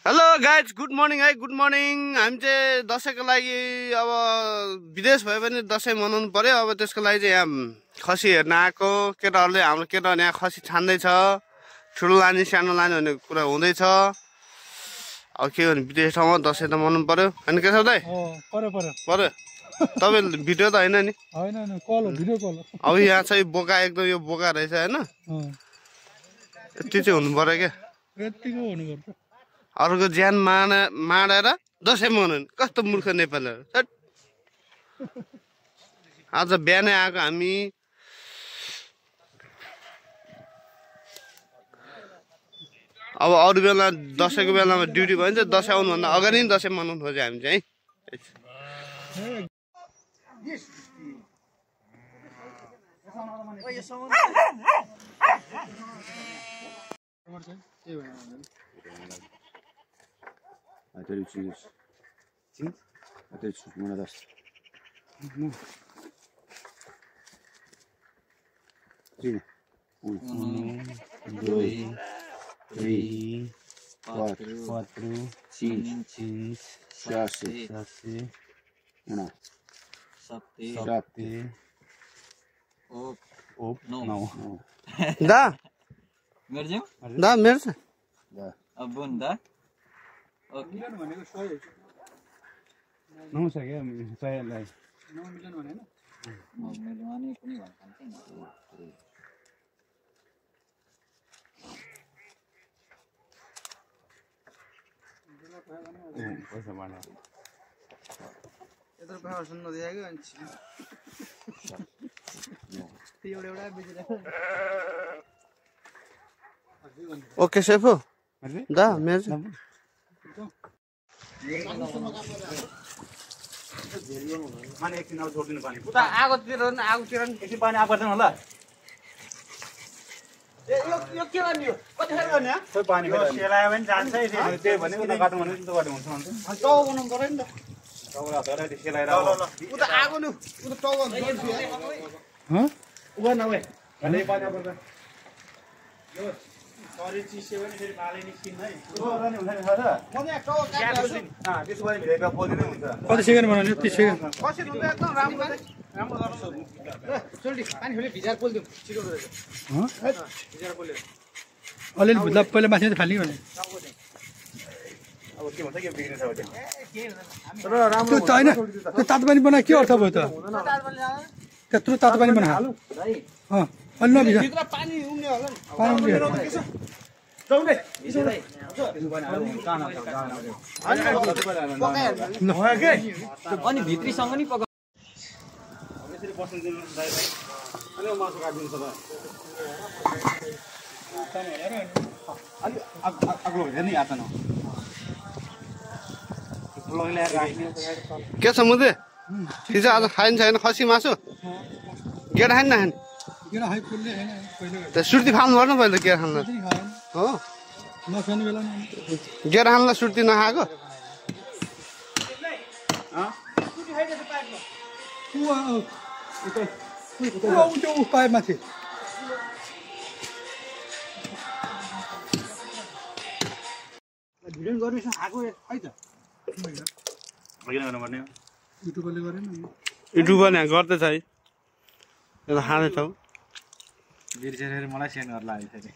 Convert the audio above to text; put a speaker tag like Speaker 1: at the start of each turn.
Speaker 1: Hello guys good morning है good morning. हामी चाहिँ दसैँको लागि अब विदेश भए पनि दसैँ मनाउनु पर्यो। अब त्यसको लागि चाहिँ यहाँ खसी हेर्न आएको केटाहरूले हाम्रो केटाहरूले यहाँ खसी छान्दैछ। ठुलो लाने सानो लाने भन्ने कुरा हुँदैछ। अब के भने विदेश ठाउँमा दसैँ त मनाउनु पर्यो होइन के छ दाइ? पर्यो तपाईँले भिडियो त होइन नि? अब यहाँ चाहिँ बोका एकदम यो बोका रहेछ होइन? यति चाहिँ हुनु पर्यो क्या। अर्को ज्यान माडेर दसैँ मनाउने कस्तो मूर्ख नेपालीहरू। आज बिहानै आएको हामी। अब अरू बेला दसैँको बेलामा ड्युटी भयो भने चाहिँ दसैँ आउनुभन्दा अगाडि नै दसैँ मनाउनु खोज्यो हामी चाहिँ।
Speaker 2: Até o tiro. Sim? Até o tiro, uma das. Sim. Dois, três, quatro, cinco, sete, uma, sete, não.
Speaker 1: Dá?
Speaker 3: Merjam?
Speaker 1: Dá mesmo?
Speaker 2: Dá.
Speaker 3: Abun da? Okay.
Speaker 2: Não sei que saya lai.
Speaker 3: Melwani kuni wankan.
Speaker 2: Coisa mana.
Speaker 3: Itu bahasa sunnah dia kan? Tiada bicara.
Speaker 1: Oke Sefu. Dah mesmo.
Speaker 2: माने एकछिन अब छोडिदिनु पानी
Speaker 1: उता आगोतिर
Speaker 2: एकछिन पानी आएको गर्दैन होला
Speaker 1: यो के गर्ने हो कतिखेर गर्ने
Speaker 2: खोइ पानी सेलायो भने जान्छ त्यही भने उता काट्नु भने उता गर्नु हुन्छ भन्छ
Speaker 1: टाउ बनाउनु पर्यो नि त।
Speaker 2: टाउला धरै सेलाएर
Speaker 1: उता आगो नि उता टाउ गर्नु
Speaker 2: ह उगा न ओए भने पानी आएको गर्दैन यो सरी चिसे भने फेरि पाले निस्किन है उगा नि हुन्छ नि छ
Speaker 1: म यहाँ टाउ काट्छु।
Speaker 2: त्यसो भने भिडियो पोल्दिनै हुन्छ
Speaker 4: कति सेकेन्ड बनाउने 30 सेकेन्ड
Speaker 1: कसरी हुन्छ एकदम राम्रो गर्नु। चल्टी पानी फेरि भिजाएर पोल्दिउँ छिटो गरेर। भिजाएर पोल्यो
Speaker 4: अलिअलि भुत्ला पहिला माथि फाल्ने भने
Speaker 2: अब के भन्छ के बिग्रिन्छ भने
Speaker 1: र राम्रो
Speaker 4: त्यो त होइन त्यो तातो पानी बनाए के अर्थ भयो त? त्यत्रो तातो पानी बना अलि नभिजा
Speaker 1: भित्र पानी उम्ने होला नि।
Speaker 4: पानी उम्लियो।
Speaker 2: जाउँ
Speaker 3: अनि भित्रीसँग नि पका
Speaker 2: यसरी बस्नु दिनु दाइ अनि मासु काट्दिनु सबै अलि अग्लो हेर्नु याद न
Speaker 1: के छ मुदे हिजो आज खाइन छैन खसी मासु गेडा खाइन नखाने
Speaker 4: किन हाइ पुल्ले हैन पहिले
Speaker 1: त सुर्ती फाल्नु पर्नु पहिले गेडा खान हो
Speaker 4: नखाने बेला
Speaker 1: गेडा खानलाई सुर्ती नखाएको
Speaker 4: त्यो पाए माथि
Speaker 2: भिडियो गर्नु आएको खै त किन गर्नुपर्ने
Speaker 4: युट्युबले गरेन
Speaker 1: युट्युबमा गर्दैछ है यो खाँदैछौ
Speaker 2: बिर्सेर मलाई सेन्ड गर्ला आयो फेरि